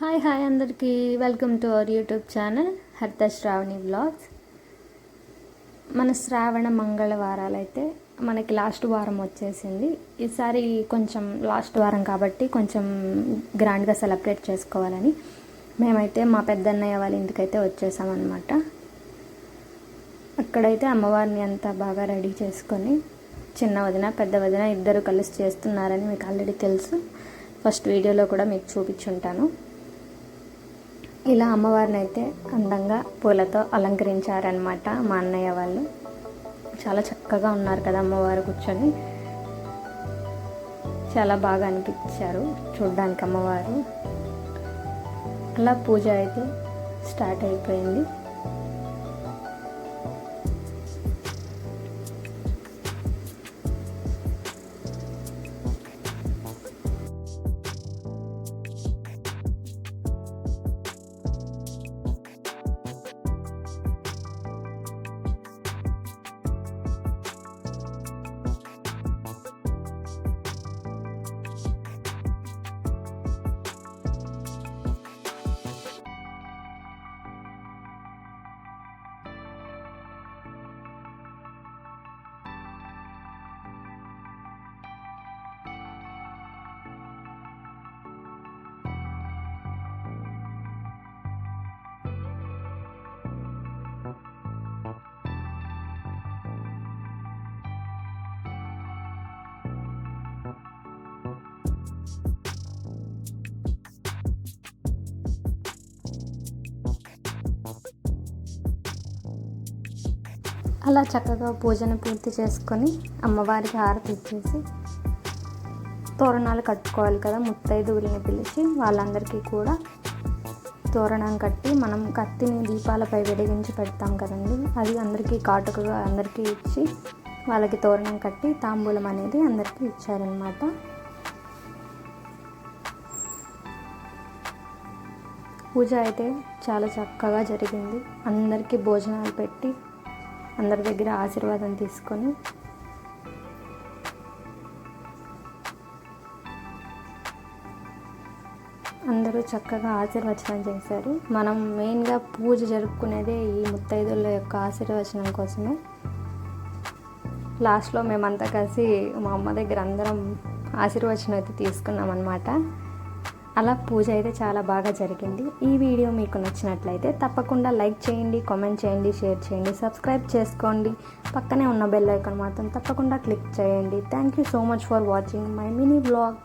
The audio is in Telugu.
హాయ్ అందరికీ welcome to our YouTube channel హరిత శ్రావణి వ్లాగ్స్. మన శ్రావణ మంగళవారాలు అయితే మనకి లాస్ట్ వారం వచ్చేసింది. ఈసారి కొంచెం లాస్ట్ వారం కాబట్టి కొంచెం గ్రాండ్గా సెలబ్రేట్ చేసుకోవాలని మేమైతే మా పెద్దన్నయ్య వాళ్ళ ఇంటికైతే వచ్చేసామన్నమాట. అక్కడైతే అమ్మవారిని అంతా బాగా రెడీ చేసుకొని చిన్న వదిన పెద్ద వదిన ఇద్దరు కలిసి చేస్తున్నారని మీకు ఆల్రెడీ తెలుసు. ఫస్ట్ వీడియోలో కూడా మీకు చూపించుంటాను. ఇలా అమ్మవారిని అయితే అందంగా పూలతో అలంకరించారనమాట మా అన్నయ్య వాళ్ళు. చాలా చక్కగా ఉన్నారు కదా అమ్మవారు కూర్చొని. చాలా బాగా అనిపించారు చూడ్డానికి అమ్మవారు. అలా పూజ అయితే స్టార్ట్ అయిపోయింది. అలా చక్కగా పూజను పూర్తి చేసుకొని అమ్మవారికి హారతి ఇచ్చేసి తోరణాలు కట్టుకోవాలి కదా. ముత్తైదువుల్ని పిలిచి వాళ్ళందరికీ కూడా తోరణం కట్టి మనం కత్తిని దీపాలపై వెలిగించి పెడతాం కదండి. అది అందరికీ కాటుకగా అందరికీ ఇచ్చి వాళ్ళకి తోరణం కట్టి తాంబూలం అనేది అందరికీ ఇచ్చారనమాట. పూజ అయితే చాలా చక్కగా జరిగింది. అందరికీ భోజనాలు పెట్టి అందరి దగ్గర ఆశీర్వాదం తీసుకొని అందరూ చక్కగా ఆశీర్వచనం చేశారు. మనం మెయిన్గా పూజ జరుపుకునేదే ఈ ముత్తైదుల యొక్క ఆశీర్వచనం కోసమే. లాస్ట్లో మేమంతా కలిసి మా అమ్మ దగ్గర అందరం ఆశీర్వచనం అయితే తీసుకున్నాం అన్నమాట. అలా పూజ అయితే చాలా బాగా జరిగింది. ఈ వీడియో మీకు నచ్చినట్లయితే తప్పకుండా లైక్ చేయండి, కామెంట్ చేయండి, షేర్ చేయండి, సబ్స్క్రైబ్ చేసుకోండి. పక్కనే ఉన్న బెల్ ఐకాన్ మాత్రం తప్పకుండా క్లిక్ చేయండి. Thank you so much for watching my mini vlog.